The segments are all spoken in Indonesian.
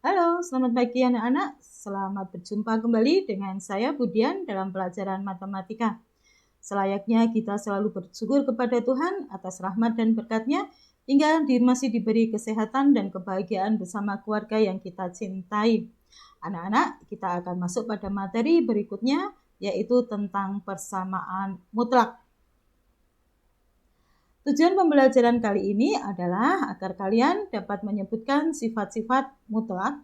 Halo, selamat pagi anak-anak. Selamat berjumpa kembali dengan saya Budian dalam pelajaran matematika. Selayaknya kita selalu bersyukur kepada Tuhan atas rahmat dan berkat-Nya hingga masih diberi kesehatan dan kebahagiaan bersama keluarga yang kita cintai. Anak-anak, kita akan masuk pada materi berikutnya, yaitu tentang persamaan mutlak. Tujuan pembelajaran kali ini adalah agar kalian dapat menyebutkan sifat-sifat mutlak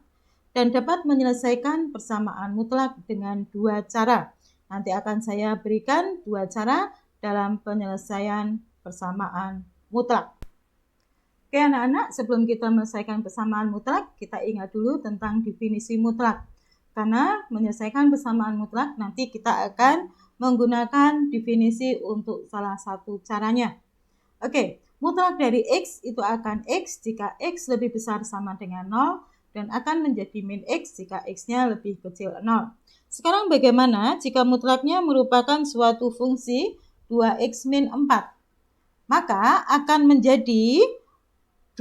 dan dapat menyelesaikan persamaan mutlak dengan dua cara. Nanti akan saya berikan dua cara dalam penyelesaian persamaan mutlak. Oke anak-anak, sebelum kita menyelesaikan persamaan mutlak, kita ingat dulu tentang definisi mutlak. Karena menyelesaikan persamaan mutlak, nanti kita akan menggunakan definisi untuk salah satu caranya. Oke, mutlak dari X itu akan X jika X lebih besar sama dengan 0 dan akan menjadi min X jika X-nya lebih kecil 0. Sekarang bagaimana jika mutlaknya merupakan suatu fungsi 2X min 4? Maka akan menjadi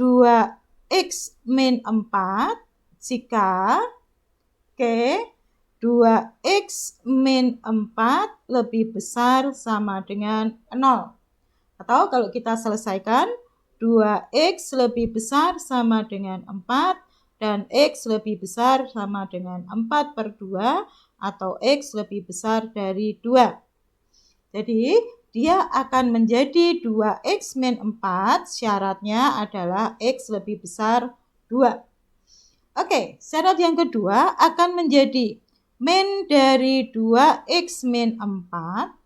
2X min 4 jika 2X min 4 lebih besar sama dengan 0. Atau kalau kita selesaikan, 2X lebih besar sama dengan 4 dan X lebih besar sama dengan 4/2 atau X lebih besar dari 2. Jadi, dia akan menjadi 2X min 4, syaratnya adalah X lebih besar 2. Oke, syarat yang kedua akan menjadi min dari 2X min 4.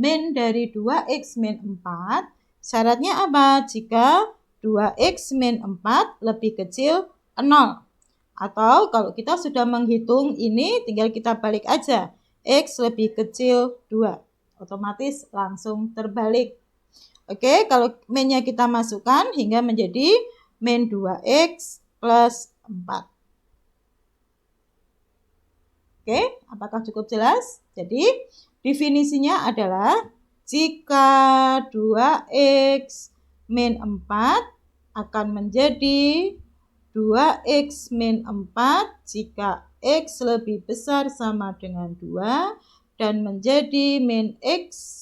Min dari 2X min 4, syaratnya apa? Jika 2X min 4 lebih kecil 0. Atau kalau kita sudah menghitung ini, tinggal kita balik aja. X lebih kecil 2. Otomatis langsung terbalik. Oke, kalau min-nya kita masukkan hingga menjadi min 2X plus 4. Oke, apakah cukup jelas? Jadi, definisinya adalah jika 2X min 4 akan menjadi 2X min 4 jika X lebih besar sama dengan 2 dan menjadi min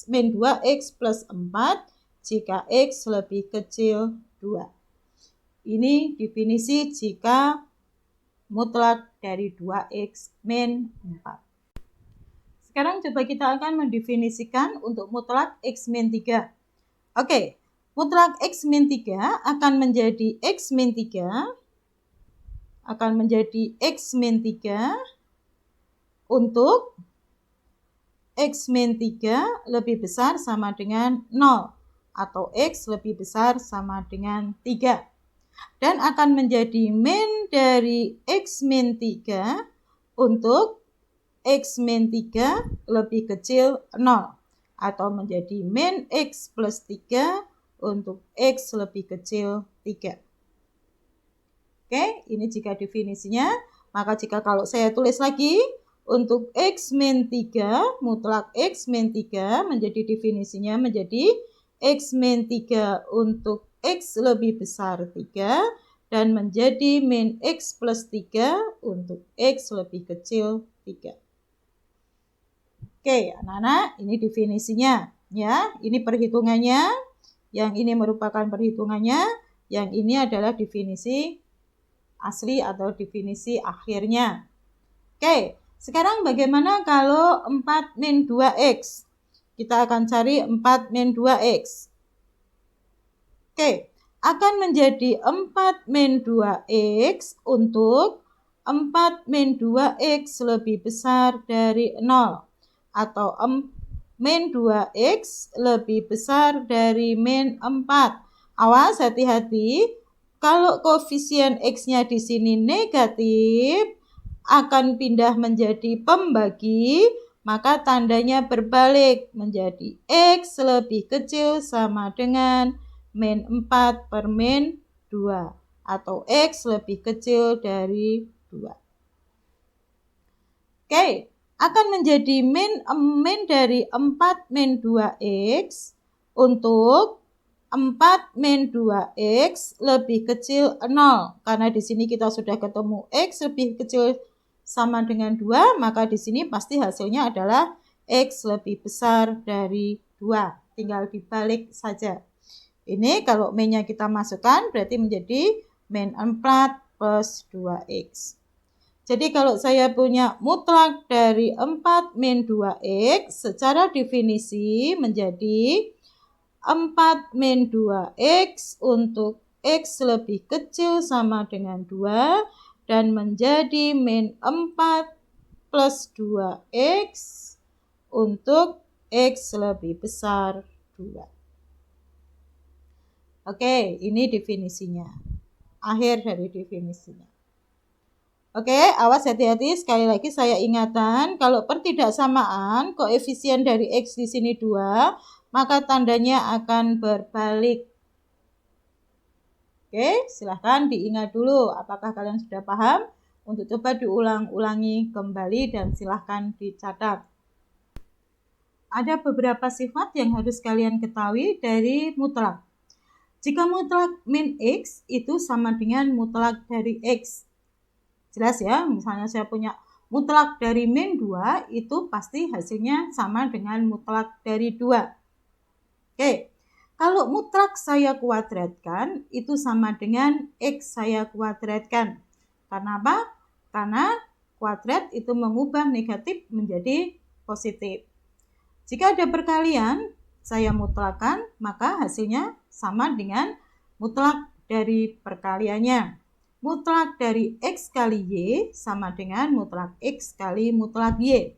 2X plus 4 jika X lebih kecil 2. Ini definisi jika mutlak dari 2X min 4. Sekarang coba kita akan mendefinisikan untuk mutlak X min 3. Oke, mutlak X min 3 akan menjadi X min 3 untuk X min 3 lebih besar sama dengan 0 atau X lebih besar sama dengan 3. Dan akan menjadi min dari X min 3 untuk X min 3 lebih kecil 0. Atau menjadi min X plus 3 untuk X lebih kecil 3. Oke, ini jika definisinya. Maka jika kalau saya tulis lagi, untuk X min 3, mutlak X min 3 menjadi definisinya menjadi X min 3 untuk X lebih besar 3 dan menjadi min X plus 3 untuk X lebih kecil 3. Oke, anak-anak, ini definisinya. Ya, ini perhitungannya. Yang ini merupakan perhitungannya. Yang ini adalah definisi asli atau definisi akhirnya. Oke, sekarang bagaimana kalau 4 min 2X? Kita akan cari 4 min 2X. Oke, akan menjadi 4 min 2X untuk 4 min 2X lebih besar dari 0. Atau min 2X lebih besar dari min 4. Awas, hati-hati. Kalau koefisien X-nya di sini negatif, akan pindah menjadi pembagi, maka tandanya berbalik menjadi X lebih kecil sama dengan min 4 per min 2 atau X lebih kecil dari 2. Oke, akan menjadi min dari 4 min 2X untuk 4 min 2x lebih kecil 0. Karena di sini kita sudah ketemu x lebih kecil sama dengan 2, maka di sini pasti hasilnya adalah x lebih besar dari 2. Tinggal dibalik saja. Ini kalau min-nya kita masukkan berarti menjadi min 4 plus 2x. Jadi kalau saya punya mutlak dari 4 min 2x, secara definisi menjadi 4 min 2x untuk x lebih kecil sama dengan 2 dan menjadi min 4 plus 2x untuk x lebih besar 2. Oke, ini definisinya. Akhir dari definisinya. Oke, awas hati-hati. Sekali lagi saya ingatkan, kalau pertidaksamaan koefisien dari x di sini 2, maka tandanya akan berbalik. Oke, silahkan diingat dulu apakah kalian sudah paham. Untuk coba diulang-ulangi kembali dan silahkan dicatat. Ada beberapa sifat yang harus kalian ketahui dari mutlak. Jika mutlak min x itu sama dengan mutlak dari x. Jelas ya, misalnya saya punya mutlak dari min 2, itu pasti hasilnya sama dengan mutlak dari 2. Oke, kalau mutlak saya kuadratkan, itu sama dengan x saya kuadratkan. Karena apa? Karena kuadrat itu mengubah negatif menjadi positif. Jika ada perkalian, saya mutlakkan, maka hasilnya sama dengan mutlak dari perkaliannya. Mutlak dari x kali y sama dengan mutlak x kali mutlak y.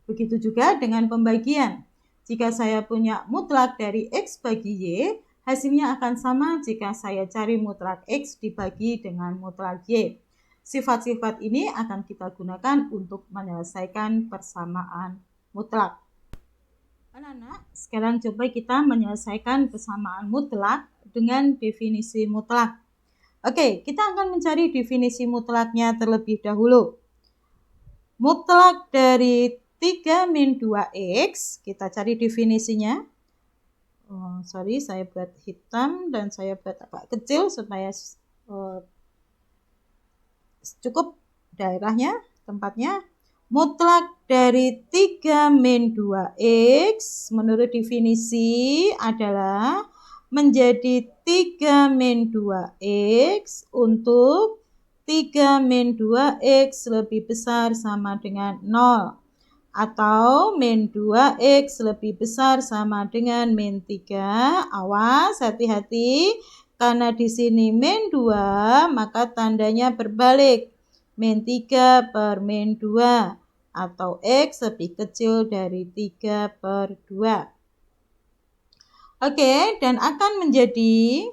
Begitu juga dengan pembagian. Jika saya punya mutlak dari x bagi y, hasilnya akan sama jika saya cari mutlak x dibagi dengan mutlak y. Sifat-sifat ini akan kita gunakan untuk menyelesaikan persamaan mutlak. Anak-anak, sekarang coba kita menyelesaikan persamaan mutlak dengan definisi mutlak. Oke, kita akan mencari definisi mutlaknya terlebih dahulu. Mutlak dari 3 min 2x, kita cari definisinya. Saya buat hitam dan saya buat agak kecil supaya cukup daerahnya, tempatnya. Mutlak dari 3 min 2x menurut definisi adalah menjadi 3 min 2x untuk 3 min 2x lebih besar sama dengan 0. Atau min 2x lebih besar sama dengan min 3. Awas, hati-hati. Karena di sini min 2, maka tandanya berbalik. Min 3 per min 2. Atau x lebih kecil dari 3 per 2. Oke, dan akan menjadi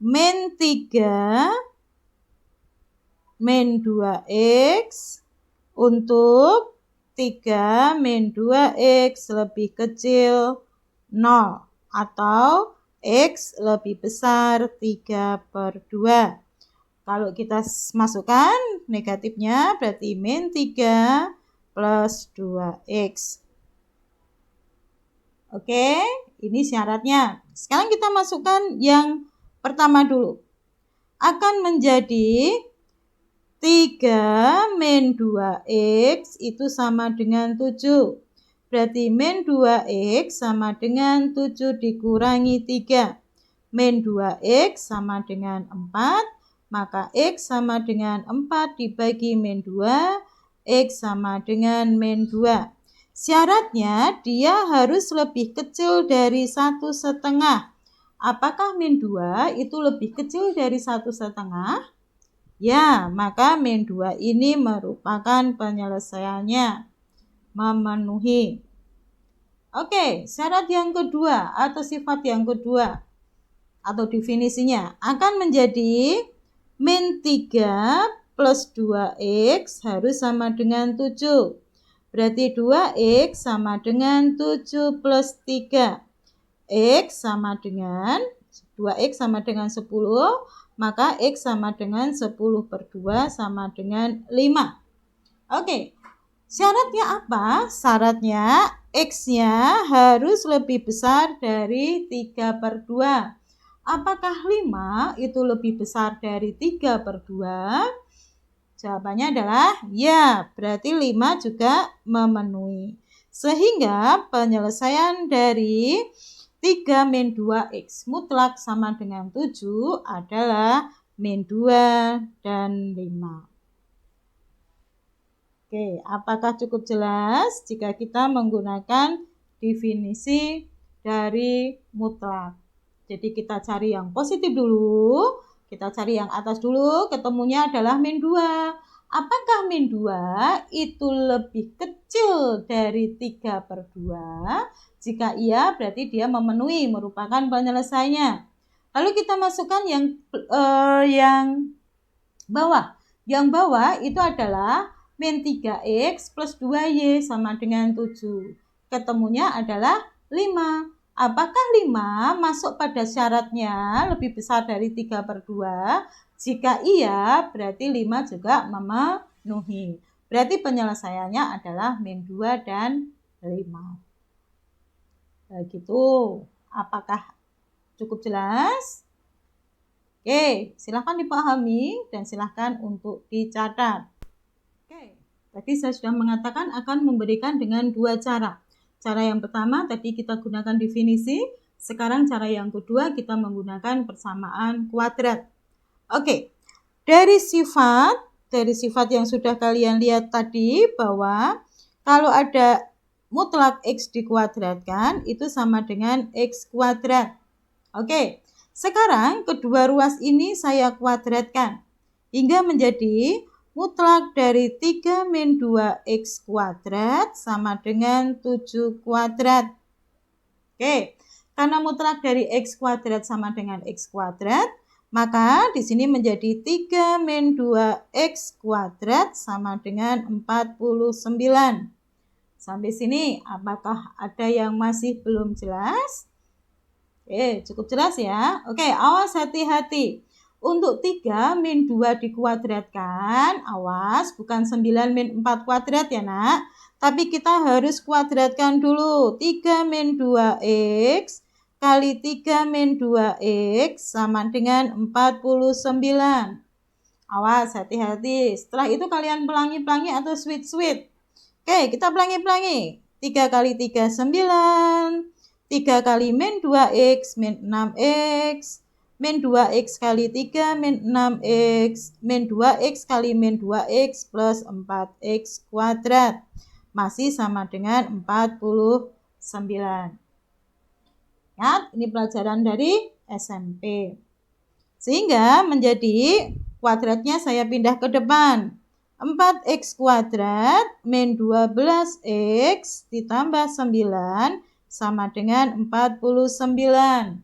min 3 min 2x untuk 3 min 2x lebih kecil 0 atau x lebih besar 3 per 2. Kalau kita masukkan negatifnya berarti min 3 plus 2x. Oke, ini syaratnya. Sekarang kita masukkan yang pertama dulu. Akan menjadi 3 min 2x itu sama dengan 7. Berarti min 2x sama dengan 7 dikurangi 3. Min 2x sama dengan 4, maka x sama dengan 4 dibagi min 2, x sama dengan min 2. Syaratnya dia harus lebih kecil dari 1,5. Apakah min 2 itu lebih kecil dari 1,5? Ya, maka min 2 ini merupakan penyelesaiannya. Memenuhi. Oke, syarat yang kedua atau sifat yang kedua atau definisinya akan menjadi min 3 plus 2x harus sama dengan 7. Berarti 2x sama dengan 7 plus 3. X sama dengan 2x sama dengan 10, maka x sama dengan 10 per 2 sama dengan 5. Oke, Syaratnya apa? Syaratnya X-nya harus lebih besar dari 3/2. Apakah 5 itu lebih besar dari 3/2? Jawabannya adalah ya, berarti 5 juga memenuhi. Sehingga penyelesaian dari 3-2X mutlak sama dengan 7 adalah -2 dan 5. Oke, apakah cukup jelas jika kita menggunakan definisi dari mutlak? Jadi kita cari yang positif dulu, kita cari yang atas dulu, ketemunya adalah -2. Apakah -2 itu lebih kecil dari 3/2? Jika iya, berarti dia memenuhi, merupakan penyelesaiannya. Lalu kita masukkan yang bawah. Yang bawah itu adalah -3x plus 2y sama dengan 7. Ketemunya adalah 5. Apakah 5 masuk pada syaratnya lebih besar dari 3/2? Jika iya, berarti 5 juga memenuhi. Berarti penyelesaiannya adalah -2 dan 5. Begitu. Apakah cukup jelas? Oke, silahkan dipahami dan silahkan untuk dicatat. Oke, tadi saya sudah mengatakan akan memberikan dengan 2 cara. Cara yang pertama tadi kita gunakan definisi, sekarang cara yang kedua kita menggunakan persamaan kuadrat. Oke, dari sifat yang sudah kalian lihat tadi bahwa kalau ada mutlak X dikuadratkan itu sama dengan X kuadrat. Oke, sekarang kedua ruas ini saya kuadratkan hingga menjadi mutlak dari 3-2X kuadrat sama dengan 7 kuadrat. Oke, karena mutlak dari X kuadrat sama dengan X kuadrat, maka di sini menjadi 3-2X kuadrat sama dengan 49. Sampai sini, apakah ada yang masih belum jelas? Oke, cukup jelas ya. Oke, awas hati-hati. Untuk 3-2 dikuadratkan, awas bukan 9-4 kuadrat ya nak. Tapi kita harus kuadratkan dulu. 3-2X kali 3-2X sama dengan 49. Awas hati-hati. Setelah itu kalian pelangi-pelangi atau sweet-sweet. Oke, kita pelangi-pelangi. 3 kali 3, 9. 3 kali -2X, -6X. -2X kali 3, -6X. -2X kali -2X plus 4X kuadrat. Masih sama dengan 49. Ya, ini pelajaran dari SMP. Sehingga menjadi kuadratnya saya pindah ke depan. 4X kuadrat min 12X ditambah 9 sama dengan 49.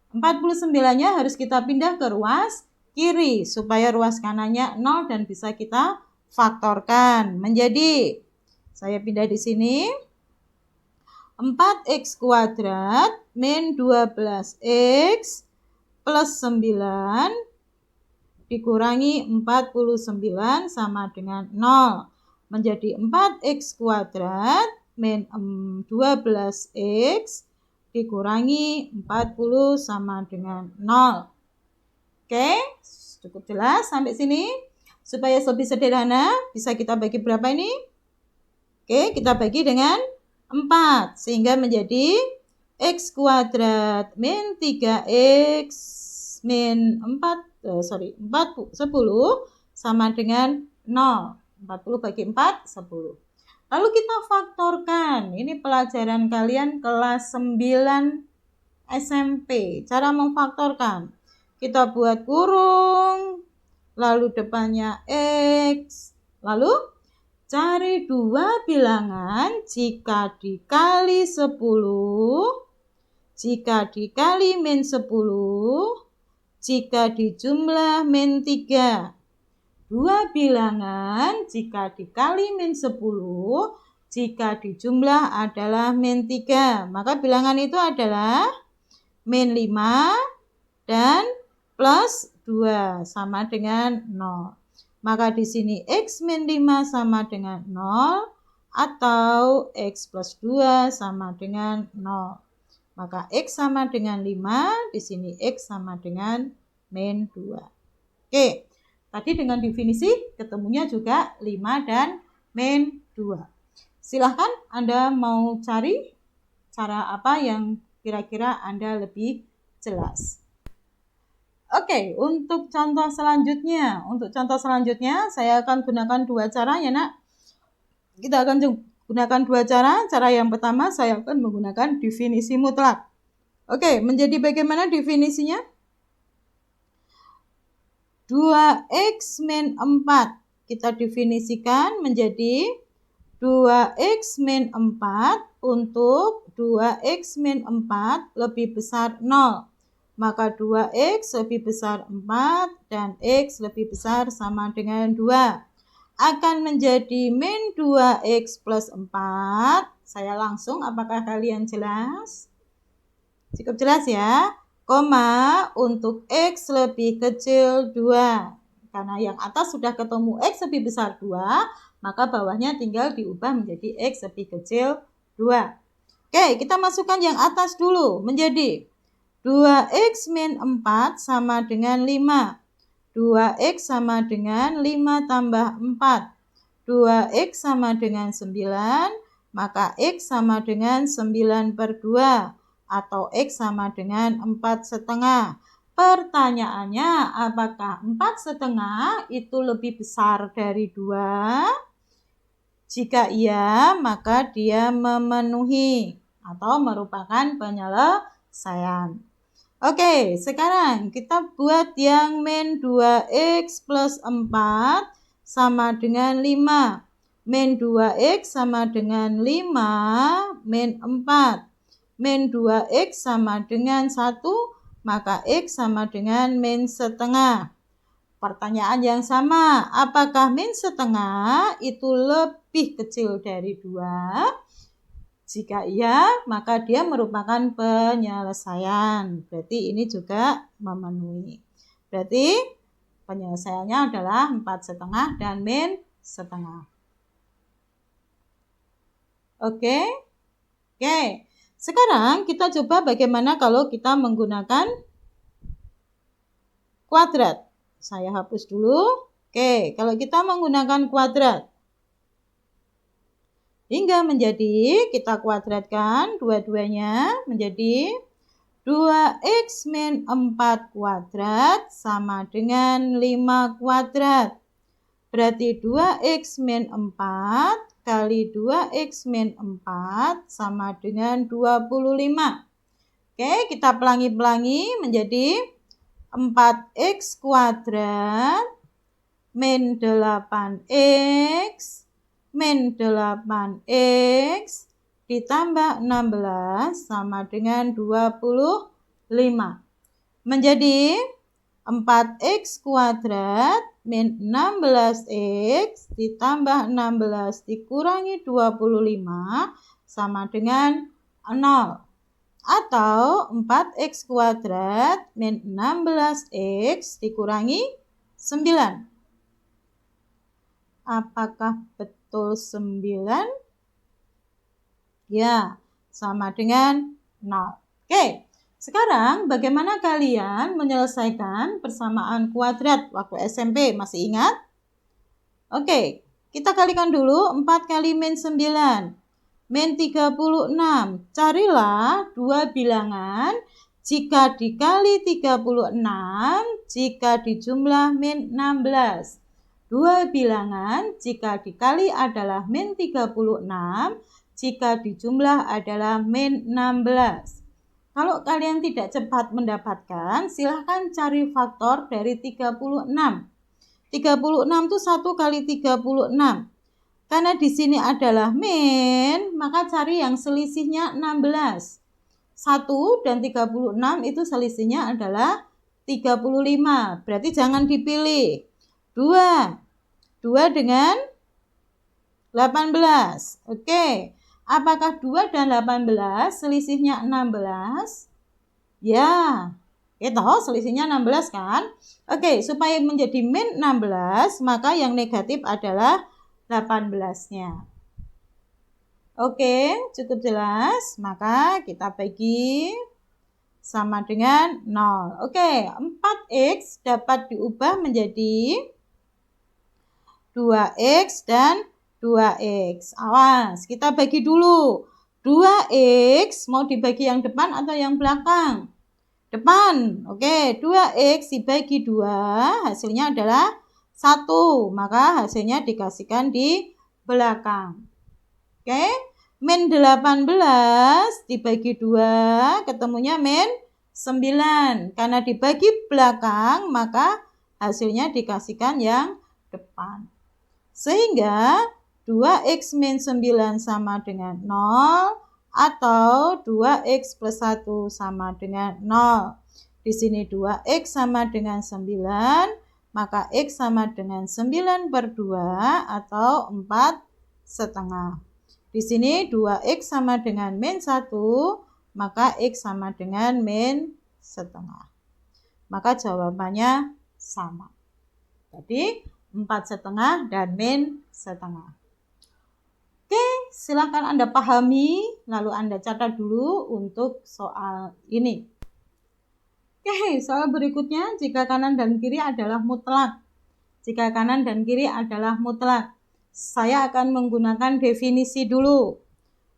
49-nya harus kita pindah ke ruas kiri supaya ruas kanannya 0 dan bisa kita faktorkan. Menjadi, saya pindah di sini, 4X kuadrat min 12X plus 9 dikurangi 49 sama dengan 0. Menjadi 4X kuadrat min 12X dikurangi 40 sama dengan 0. Oke, cukup jelas sampai sini. Supaya lebih sederhana, bisa kita bagi berapa ini? Oke, kita bagi dengan 4. Sehingga menjadi X kuadrat min 3X min 10 sama dengan 0. 40 bagi 4, 10. Lalu kita faktorkan. Ini pelajaran kalian kelas 9 SMP. Cara memfaktorkan. Kita buat kurung, lalu depannya X. Lalu cari dua bilangan jika dikali 10, jika dikali min 10, jika dijumlah min 3. Dua bilangan jika dikali min 10, jika dijumlah adalah min 3. Maka bilangan itu adalah min 5 dan plus 2 sama dengan 0. Maka di sini X min 5 sama dengan 0, atau X plus 2 sama dengan 0. Maka X sama dengan 5, di sini X sama dengan min 2. Oke, tadi dengan definisi ketemunya juga 5 dan min 2. Silahkan Anda mau cari cara apa yang kira-kira Anda lebih jelas. Oke, untuk contoh selanjutnya. Saya akan gunakan dua cara ya nak. Kita akan gunakan dua cara. Cara yang pertama saya akan menggunakan definisi mutlak. Oke, menjadi bagaimana definisinya? 2X min 4. Kita definisikan menjadi 2X min 4 untuk 2X min 4 lebih besar 0. Maka 2X lebih besar 4 dan X lebih besar sama dengan 2. Akan menjadi min 2X plus 4. Saya langsung, apakah kalian jelas? Cukup jelas ya? Koma untuk X lebih kecil 2. Karena yang atas sudah ketemu X lebih besar 2, maka bawahnya tinggal diubah menjadi X lebih kecil 2. Oke, kita masukkan yang atas dulu menjadi 2X min 4 sama dengan 5. 2X sama dengan 5 tambah 4. 2X sama dengan 9, maka X sama dengan 9 per 2. Atau X sama dengan 4,5. Pertanyaannya, apakah 4,5 itu lebih besar dari 2? Jika iya, maka dia memenuhi atau merupakan penyelesaian. Oke, sekarang kita buat yang min 2X plus 4 sama dengan 5. Min 2X sama dengan 5 min 4. Min 2X sama dengan 1, maka X sama dengan min setengah. Pertanyaan yang sama, apakah min setengah itu lebih kecil dari 2? Jika iya, maka dia merupakan penyelesaian. Berarti ini juga memenuhi. Berarti penyelesaiannya adalah 4,5 dan min setengah. Oke. Sekarang kita coba bagaimana kalau kita menggunakan kuadrat. Saya hapus dulu. Oke, kalau kita menggunakan kuadrat. Hingga menjadi, kita kuadratkan dua-duanya menjadi 2X min 4 kuadrat sama dengan 5 kuadrat. Berarti 2X min 4 kali 2X min 4 sama dengan 25. Oke, kita pelangi-pelangi menjadi 4X kuadrat min 8X min 8X ditambah 16 sama dengan 25. Menjadi 4X kuadrat min 16X ditambah 16 dikurangi 25 sama dengan 0. Atau 4X kuadrat min 16X dikurangi 9. Apakah betul 9? Ya, sama dengan 0. Oke, sekarang bagaimana kalian menyelesaikan persamaan kuadrat waktu SMP? Masih ingat? Oke, kita kalikan dulu 4 kali min 9. Min 36. Carilah dua bilangan jika dikali 36, jika dijumlah min 16. Dua bilangan jika dikali adalah min 36, jika dijumlah adalah min 16. Kalau kalian tidak cepat mendapatkan, silahkan cari faktor dari 36. 36 itu 1 kali 36. Karena di sini adalah min, maka cari yang selisihnya 16. 1 dan 36 itu selisihnya adalah 35. Berarti jangan dipilih. 2 dengan 18. Oke. Apakah 2 dan 18 selisihnya 16? Ya. Itu selisihnya 16 kan? Oke, supaya menjadi min 16, maka yang negatif adalah 18-nya. Oke, cukup jelas. Maka kita bagi sama dengan 0. Oke, 4x dapat diubah menjadi 2x dan 2x. Awas, kita bagi dulu. 2x mau dibagi yang depan atau yang belakang? Depan. Oke, 2x dibagi 2, hasilnya adalah 1. Maka hasilnya dikasihkan di belakang. Oke, min 18 dibagi 2, ketemunya min 9. Karena dibagi belakang, maka hasilnya dikasihkan yang depan. Sehingga 2x min 9 sama dengan 0 atau 2x plus 1 sama dengan 0. Di sini 2x sama dengan 9, maka x sama dengan 9 per 2 atau 4,5. Di sini 2x sama dengan min 1, maka x sama dengan min setengah. Maka jawabannya sama. Jadi 4,5 dan min setengah. Oke, silakan Anda pahami, lalu Anda catat dulu untuk soal ini. Oke, soal berikutnya, jika kanan dan kiri adalah mutlak. Jika kanan dan kiri adalah mutlak. Saya akan menggunakan definisi dulu.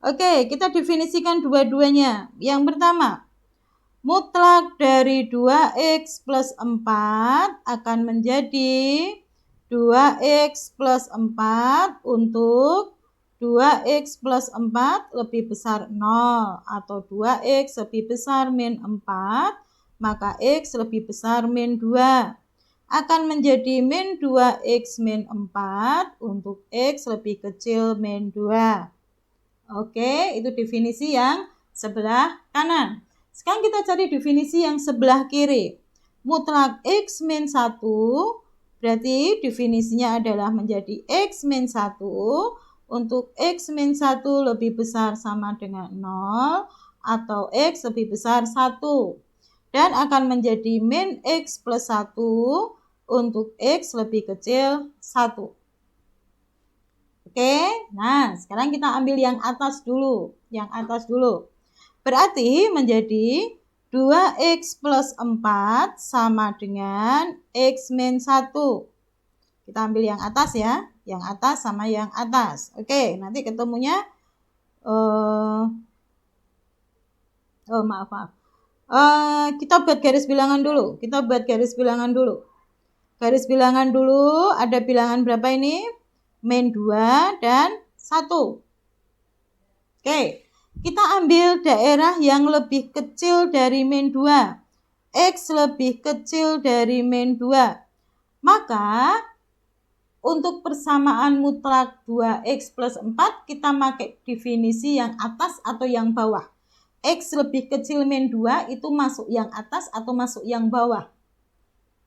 Oke, kita definisikan dua-duanya. Yang pertama, mutlak dari 2x plus 4 akan menjadi 2x plus 4 untuk 2x plus 4 lebih besar 0 atau 2x lebih besar min 4, maka x lebih besar min 2. Akan menjadi min 2x min 4 untuk x lebih kecil min 2. Oke, itu definisi yang sebelah kanan. Sekarang kita cari definisi yang sebelah kiri. Mutlak x min 1, berarti definisinya adalah menjadi x min 1 untuk x min 1 lebih besar sama dengan 0 atau x lebih besar 1. Dan akan menjadi min x plus 1 untuk x lebih kecil 1. Oke, nah sekarang kita ambil yang atas dulu. Yang atas dulu. Berarti menjadi 2x plus 4 sama dengan x min 1. Kita ambil yang atas ya. Yang atas sama yang atas. Oke, nanti ketemunya kita buat garis bilangan dulu. Garis bilangan dulu, ada bilangan berapa ini? Min 2 dan 1. Oke. Kita ambil daerah yang lebih kecil dari min 2. X lebih kecil dari min 2. Maka, untuk persamaan mutlak 2x plus 4, kita pakai definisi yang atas atau yang bawah. X lebih kecil min 2 itu masuk yang atas atau masuk yang bawah?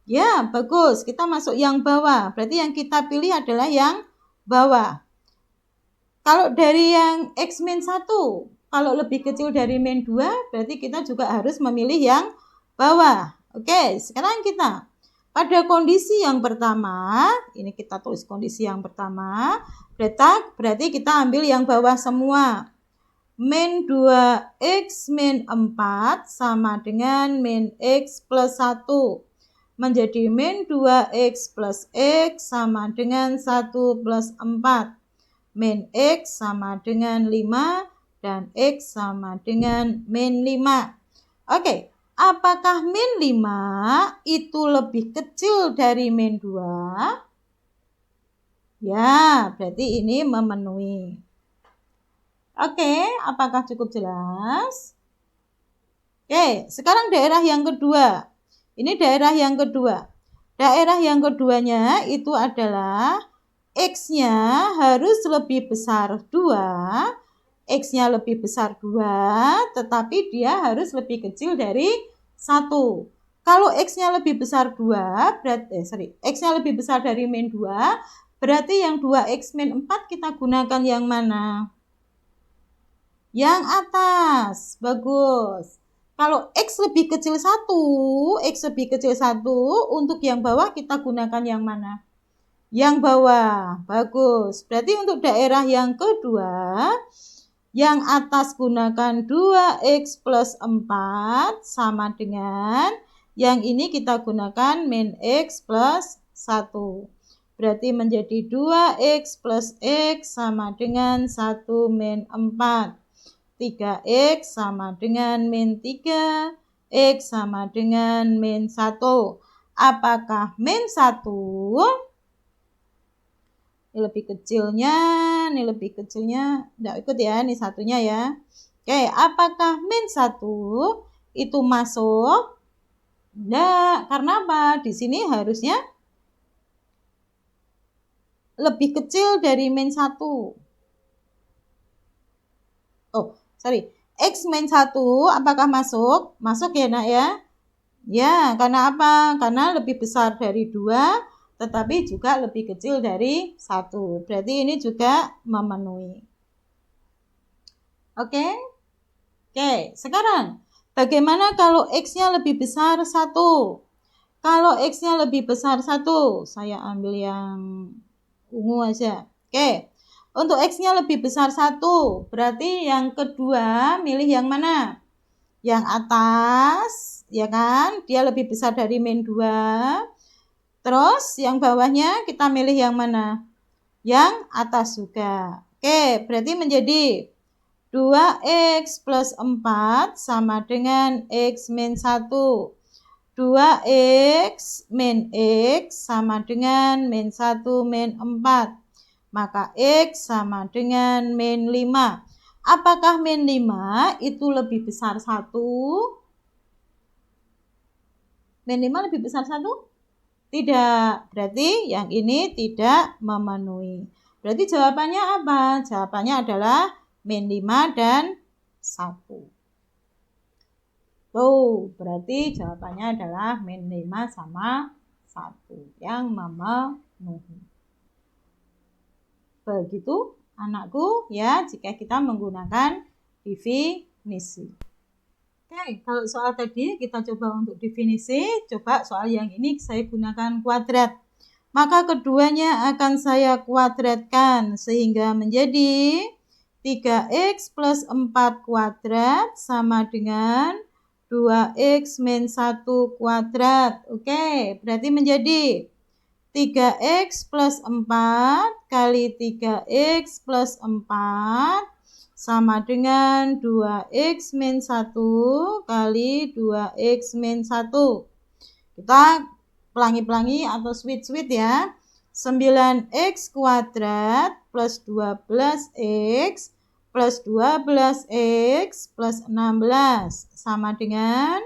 Ya, bagus. Kita masuk yang bawah. Berarti yang kita pilih adalah yang bawah. Kalau dari yang x min 1, kalau lebih kecil dari min 2, berarti kita juga harus memilih yang bawah. Oke, sekarang kita pada kondisi yang pertama, ini kita tulis kondisi yang pertama, berarti kita ambil yang bawah semua. Min 2x min 4 sama dengan min x plus 1. Menjadi min 2x plus x sama dengan 1 plus 4. Min x sama dengan 5 dan x sama dengan min 5. Oke, apakah min 5 itu lebih kecil dari min 2? Ya, berarti ini memenuhi. Oke, apakah cukup jelas? Oke, sekarang daerah yang kedua. Ini daerah yang kedua. Daerah yang keduanya itu adalah x-nya harus lebih besar 2. X-nya lebih besar 2, tetapi dia harus lebih kecil dari 1. Kalau X-nya lebih besar 2, X-nya lebih besar dari min 2, berarti yang 2X min 4 kita gunakan yang mana? Yang atas. Bagus. Kalau X lebih kecil 1, untuk yang bawah kita gunakan yang mana? Yang bawah. Bagus. Berarti untuk daerah yang kedua, Yang atas gunakan 2x plus 4 sama dengan yang ini kita gunakan min x plus 1. Berarti menjadi 2x plus x sama dengan 1 min 4. 3x sama dengan min 3. X sama dengan min 1. Apakah min 1? Ini lebih kecilnya, enggak ikut ya, ini satunya ya. Oke, apakah min 1 itu masuk? Enggak, karena apa? Di sini harusnya lebih kecil dari min 1. X min 1 apakah masuk? Masuk ya nak ya? Ya, karena apa? Karena lebih besar dari 2, tetapi juga lebih kecil dari 1. Berarti ini juga memenuhi. Oke? Oke, sekarang bagaimana kalau X-nya lebih besar 1? Kalau X-nya lebih besar 1, saya ambil yang ungu aja. Oke, untuk X-nya lebih besar 1, berarti yang kedua milih yang mana? Yang atas, ya kan? Dia lebih besar dari min 2. Terus yang bawahnya kita milih yang mana? Yang atas juga. Oke, berarti menjadi 2x plus 4 sama dengan x min 1. 2x min x sama dengan min 1 min 4. Maka x sama dengan min 5. Apakah min 5 itu lebih besar 1? Min 5 lebih besar 1? Tidak. Berarti yang ini tidak memenuhi. Berarti jawabannya apa? Jawabannya adalah min 5 dan 1. Tuh, berarti jawabannya adalah min 5 sama 1 yang memenuhi. Begitu anakku ya, jika kita menggunakan definisi. Oke, kalau soal tadi kita coba untuk definisi, coba soal yang ini saya gunakan kuadrat. Maka keduanya akan saya kuadratkan sehingga menjadi 3x plus 4 kuadrat sama dengan 2x min 1 kuadrat. Oke, berarti menjadi 3x plus 4 kali 3x plus 4 sama dengan 2x min 1 kali 2x min 1. Kita pelangi-pelangi atau sweet-sweet ya. 9x kuadrat plus 12x plus 12x plus 16 sama dengan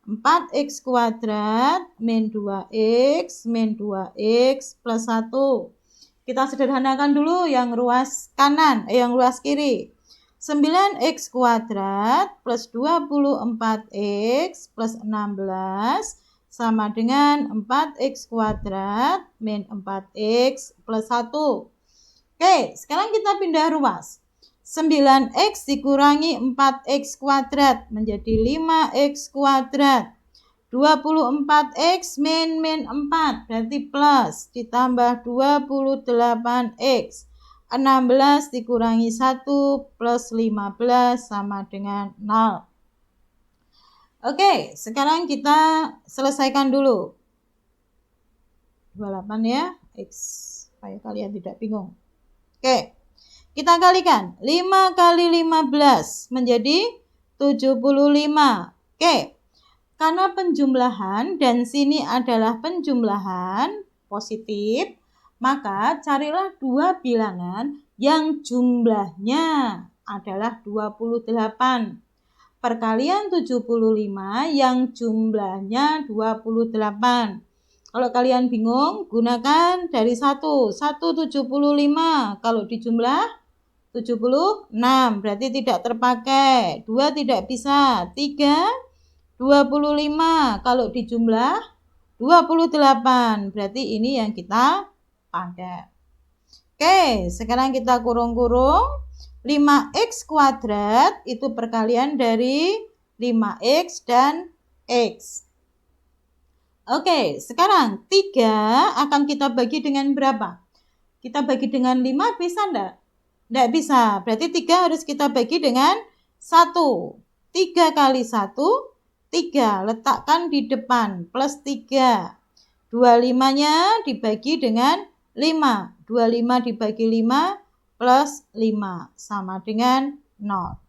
4x kuadrat min 2x min 2x plus 1. Kita sederhanakan dulu yang ruas kanan, yang ruas kiri. 9x kuadrat plus 24x plus 16 sama dengan 4x kuadrat min 4x plus 1. Oke, sekarang kita pindah ruas. 9x dikurangi 4x kuadrat menjadi 5x kuadrat. 24x min 4 berarti plus ditambah 28x. 16 dikurangi 1 plus 15 sama dengan 0. Oke, sekarang kita selesaikan dulu. 28 ya, X, supaya kalian tidak bingung. Oke, kita kalikan. 5 kali 15 menjadi 75. Oke, karena penjumlahan dan sini adalah penjumlahan positif, maka carilah dua bilangan yang jumlahnya adalah 28. Perkalian 75 yang jumlahnya 28. Kalau kalian bingung, gunakan dari 1. 175 kalau dijumlah 76 berarti tidak terpakai. 2 tidak bisa. 3 25 kalau dijumlah 28 berarti ini yang kita pakai. Oke, sekarang kita kurung-kurung. 5x kuadrat itu perkalian dari 5x dan x. Oke, sekarang 3 akan kita bagi dengan berapa? Kita bagi dengan 5 bisa enggak? Tidak bisa. Berarti 3 harus kita bagi dengan 1. 3 kali 1, 3. Letakkan di depan. Plus 3. 25-nya dibagi dengan 5. 25 dibagi 5 plus 5. Sama dengan 0.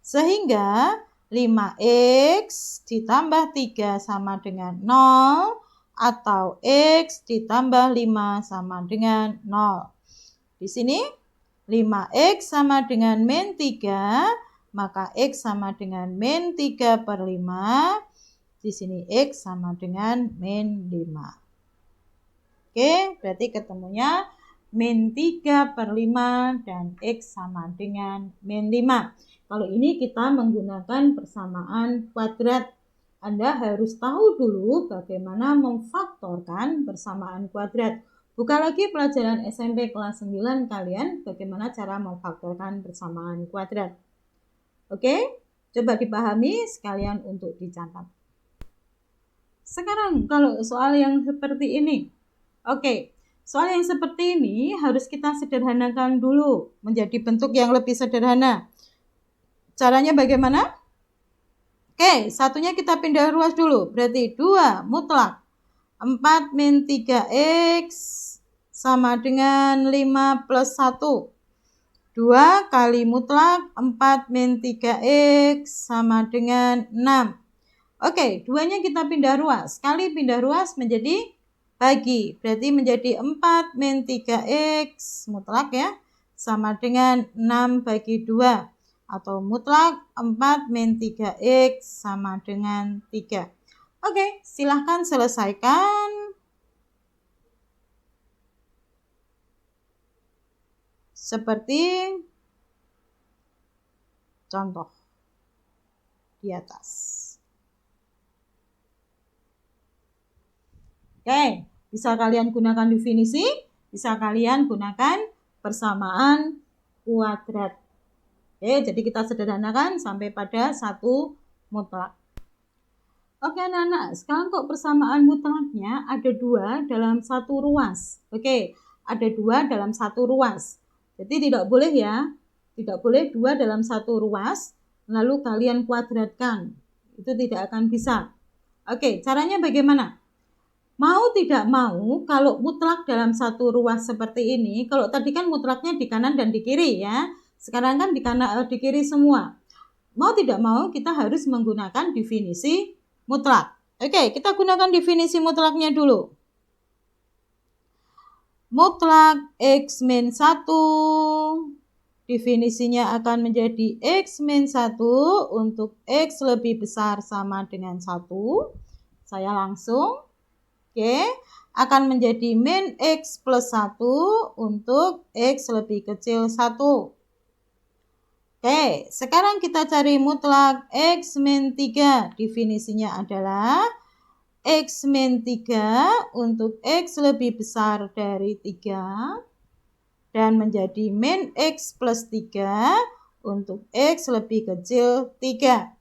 Sehingga 5x ditambah 3 sama dengan 0. Atau x ditambah 5 sama dengan 0. Di sini 5x sama dengan min 3, maka x sama dengan min 3 per 5. Di sini x sama dengan min 5. Oke, berarti ketemunya min 3 per 5 dan x sama dengan min 5. Kalau ini kita menggunakan persamaan kuadrat. Anda harus tahu dulu bagaimana memfaktorkan persamaan kuadrat. Buka lagi pelajaran SMP kelas 9 kalian bagaimana cara memfaktorkan persamaan kuadrat. Oke, coba dipahami sekalian untuk dicatat. Sekarang kalau soal yang seperti ini. Oke, soal yang seperti ini harus kita sederhanakan dulu menjadi bentuk yang lebih sederhana. Caranya bagaimana? Oke, satunya kita pindah ruas dulu. Berarti 2 mutlak 4 min 3x sama dengan 5 plus 1. 2 kali mutlak 4 min 3x sama dengan 6. Oke, 2-nya kita pindah ruas. Kali pindah ruas menjadi bagi. Berarti menjadi 4 min 3x mutlak ya. Sama dengan 6 bagi 2. Atau mutlak 4 min 3x sama dengan 3. Oke, silahkan selesaikan. Seperti contoh di atas. Oke, bisa kalian gunakan definisi, bisa kalian gunakan persamaan kuadrat. Oke, jadi kita sederhanakan sampai pada 1 mutlak. Oke anak-anak, sekarang kok persamaan mutlaknya ada 2 dalam 1 ruas. Oke, ada 2 dalam 1 ruas. Jadi tidak boleh ya, tidak boleh 2 dalam 1 ruas, lalu kalian kuadratkan. Itu tidak akan bisa. Oke, caranya bagaimana? Mau tidak mau, kalau mutlak dalam 1 ruas seperti ini, kalau tadi kan mutlaknya di kanan dan di kiri ya. Sekarang kan di kiri semua. Mau tidak mau kita harus menggunakan definisi mutlak. Oke, kita gunakan definisi mutlaknya dulu. Mutlak x min 1. Definisinya akan menjadi x min 1 untuk x lebih besar sama dengan 1. Saya langsung. Oke, akan menjadi min x plus 1 untuk x lebih kecil 1. Oke, sekarang kita cari mutlak x min 3. Definisinya adalah x min 3 untuk x lebih besar dari 3. Dan menjadi min x plus 3 untuk x lebih kecil 3.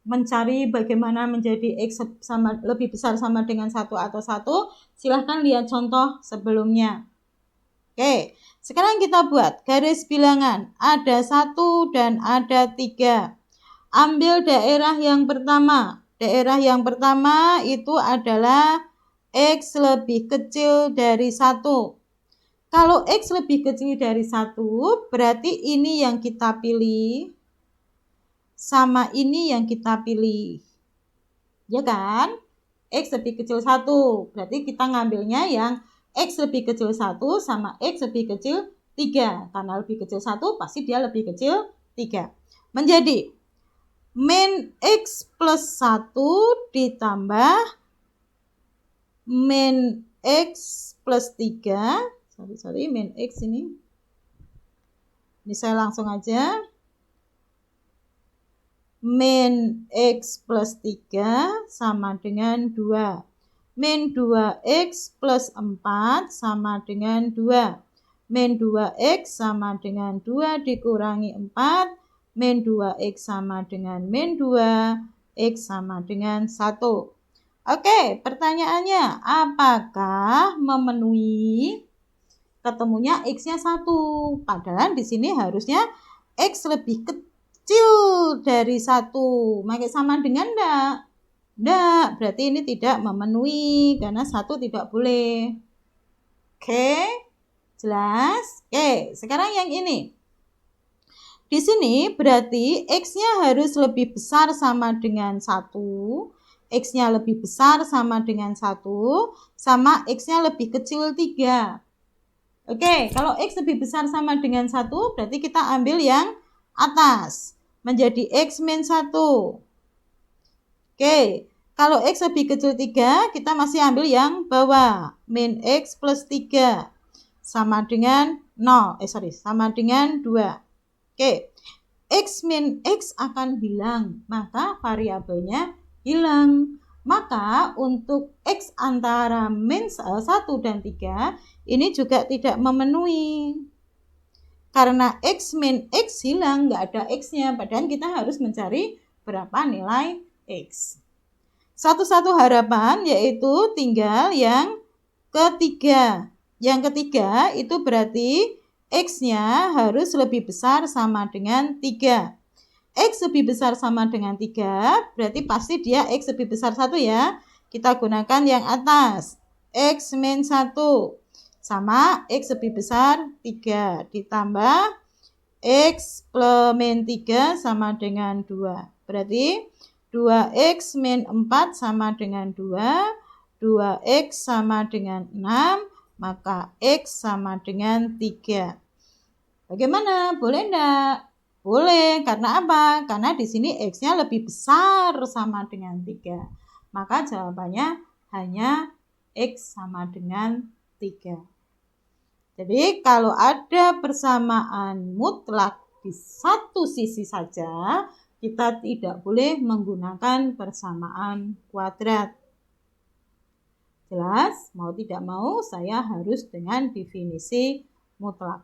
Mencari bagaimana menjadi x lebih besar sama dengan 1 atau 1, silahkan lihat contoh sebelumnya. Oke, sekarang kita buat garis bilangan. Ada 1 dan ada 3. Ambil daerah yang pertama. Daerah yang pertama itu adalah x lebih kecil dari 1. Kalau x lebih kecil dari 1, berarti ini yang kita pilih. Sama ini yang kita pilih. Ya kan? X lebih kecil 1. Berarti kita ngambilnya yang x lebih kecil 1 sama x lebih kecil 3. Karena lebih kecil 1 pasti dia lebih kecil 3. Menjadi min x plus 1 ditambah min x plus 3. Min x ini. Ini saya langsung aja. Min x plus 3 sama dengan 2. Min 2x plus 4 sama dengan 2. Min 2x sama dengan 2 dikurangi 4. Min 2x sama dengan min 2. X sama dengan 1. Oke, pertanyaannya apakah memenuhi ketemunya X-nya 1. Padahal di sini harusnya X lebih kecil dari 1. Maka sama dengan enggak? Enggak, berarti ini tidak memenuhi karena 1 tidak boleh. Oke, jelas? Oke, sekarang yang ini. Di sini berarti X-nya harus lebih besar sama dengan 1. X-nya lebih besar sama dengan 1. Sama X-nya lebih kecil 3. Oke, kalau X lebih besar sama dengan 1, berarti kita ambil yang atas. Menjadi X min 1. Oke, kalau X lebih kecil 3, kita masih ambil yang bawah. Min X plus 3. Sama dengan 0. Sama dengan 2. Oke, X min X akan hilang, maka variabelnya hilang. Maka untuk X antara min 1 dan 3, ini juga tidak memenuhi. Karena X min X hilang, nggak ada X-nya, padahal kita harus mencari berapa nilai X. Satu-satu harapan yaitu tinggal yang ketiga. Yang ketiga itu berarti X-nya harus lebih besar sama dengan 3. X lebih besar sama dengan 3, berarti pasti dia X lebih besar 1 ya. Kita gunakan yang atas. X min 1 sama X lebih besar 3 ditambah X plus min 3 sama dengan 2. Berarti 2X min 4 sama dengan 2. 2X sama dengan 6. Maka X sama dengan 3. Bagaimana? Boleh enggak? Boleh. Karena apa? Karena di sini X-nya lebih besar sama dengan 3. Maka jawabannya hanya X sama dengan 3. Jadi kalau ada persamaan mutlak di satu sisi saja, kita tidak boleh menggunakan persamaan kuadrat. Jelas? Mau tidak mau saya harus dengan definisi mutlak.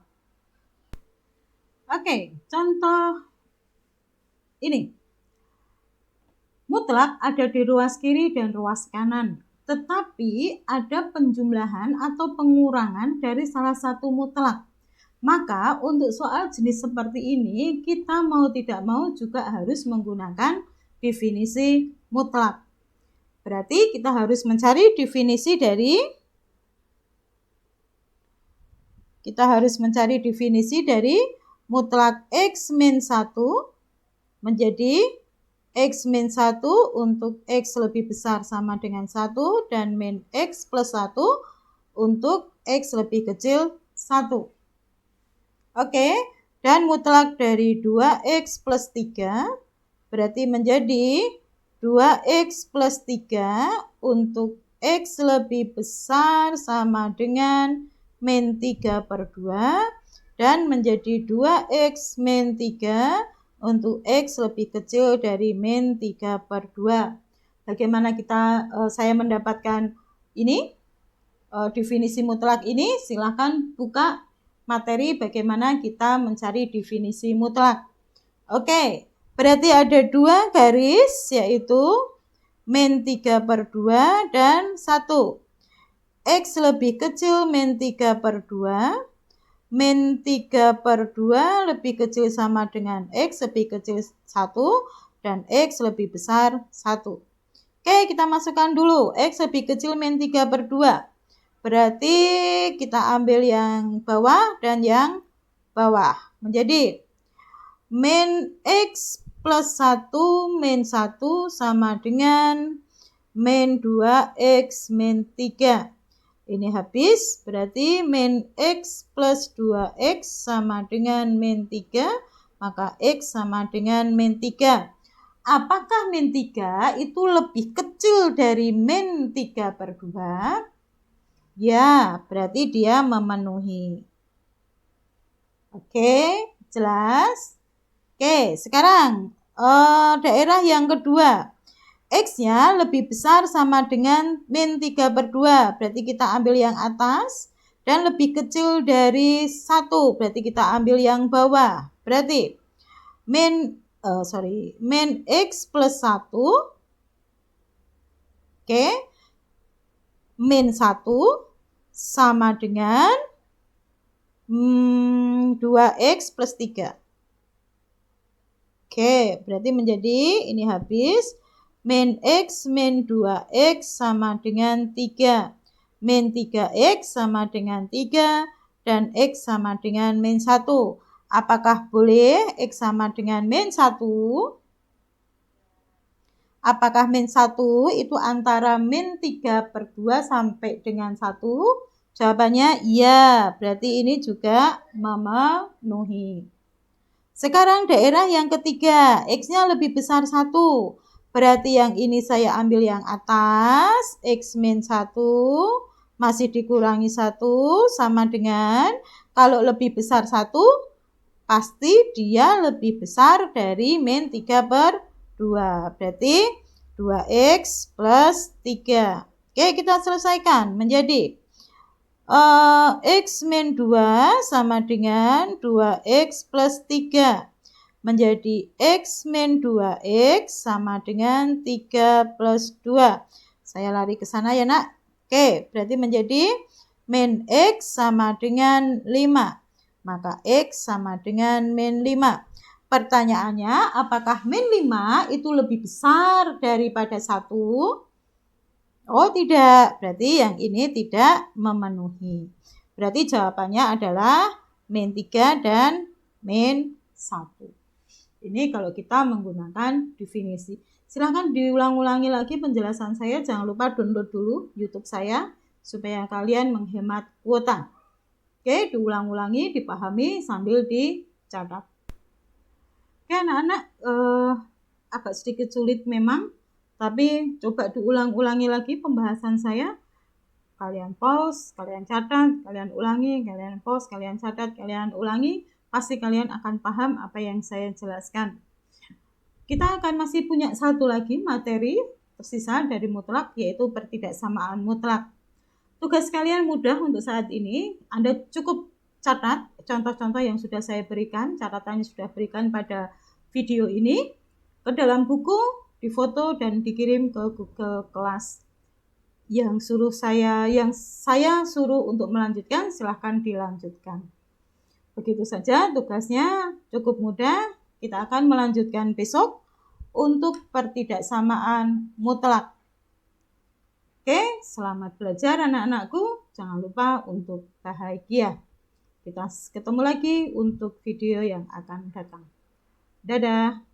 Oke, contoh ini. Mutlak ada di ruas kiri dan ruas kanan, tetapi ada penjumlahan atau pengurangan dari salah satu mutlak. Maka untuk soal jenis seperti ini, kita mau tidak mau juga harus menggunakan definisi mutlak. Berarti kita harus mencari definisi dari mutlak X min 1 menjadi X min 1 untuk X lebih besar sama dengan 1 dan min X plus 1 untuk X lebih kecil 1. Oke, dan mutlak dari 2X plus 3 berarti menjadi 2X plus 3 untuk X lebih besar sama dengan min 3 per 2 dan menjadi 2X min 3 untuk X lebih kecil dari min 3 per 2. Bagaimana saya mendapatkan ini? Definisi mutlak ini, silakan buka materi bagaimana kita mencari definisi mutlak. Oke, berarti ada 2 garis yaitu min 3 per 2 dan 1. X lebih kecil min 3 per 2. Min 3 per 2 lebih kecil sama dengan X lebih kecil 1 dan X lebih besar 1. Oke, kita masukkan dulu. X lebih kecil min 3 per 2. Berarti kita ambil yang bawah dan yang bawah. Menjadi min X plus 1 min 1 sama dengan min 2X min 3. Ini habis, berarti min X plus 2X sama dengan min 3, maka X sama dengan min 3. Apakah min 3 itu lebih kecil dari min 3 per 2? Ya, berarti dia memenuhi. Oke, jelas? Oke, sekarang daerah yang kedua. X-nya lebih besar sama dengan min 3 per 2, berarti kita ambil yang atas, dan lebih kecil dari 1, berarti kita ambil yang bawah. Berarti min X plus 1, min 1 sama dengan 2x plus 3. Oke, berarti menjadi ini habis. Min x min 2x sama dengan 3. Min 3x sama dengan 3. Dan x sama dengan min 1. Apakah boleh x sama dengan min 1? Apakah min 1 itu antara min 3/2 sampai dengan 1? Jawabannya iya, berarti ini juga memenuhi. Sekarang daerah yang ketiga, x-nya lebih besar 1. Berarti yang ini saya ambil yang atas, x min 1 masih dikurangi 1 sama dengan, kalau lebih besar 1, pasti dia lebih besar dari min 3/2. Berarti 2x plus 3. Oke, kita selesaikan menjadi x min 2 sama dengan 2x plus 3. Menjadi x min 2x sama dengan 3 plus 2. Saya lari ke sana ya nak. Oke, berarti menjadi min x sama dengan 5. Maka x sama dengan min 5. Pertanyaannya, apakah min 5 itu lebih besar daripada 1? Oh tidak, berarti yang ini tidak memenuhi. Berarti jawabannya adalah min 3 dan min 1. Ini kalau kita menggunakan definisi. Silahkan diulang-ulangi lagi penjelasan saya. Jangan lupa download dulu YouTube saya supaya kalian menghemat kuota. Oke, diulang-ulangi, dipahami sambil dicatat. Oke anak-anak, agak sedikit sulit memang. Tapi coba diulang-ulangi lagi pembahasan saya. Kalian pause, kalian catat, kalian ulangi, kalian pause, kalian catat, kalian ulangi. Pasti kalian akan paham apa yang saya jelaskan. Kita akan masih punya satu lagi materi tersisa dari mutlak, yaitu pertidaksamaan mutlak. Tugas kalian mudah untuk saat ini. Anda cukup catat contoh-contoh yang sudah saya berikan, catatannya sudah berikan pada video ini ke dalam buku, difoto dan dikirim ke Google Kelas. Yang saya suruh untuk melanjutkan, silahkan dilanjutkan. Begitu saja tugasnya, cukup mudah. Kita akan melanjutkan besok untuk pertidaksamaan mutlak. Oke, selamat belajar anak-anakku. Jangan lupa untuk bahagia. Kita ketemu lagi untuk video yang akan datang. Dadah.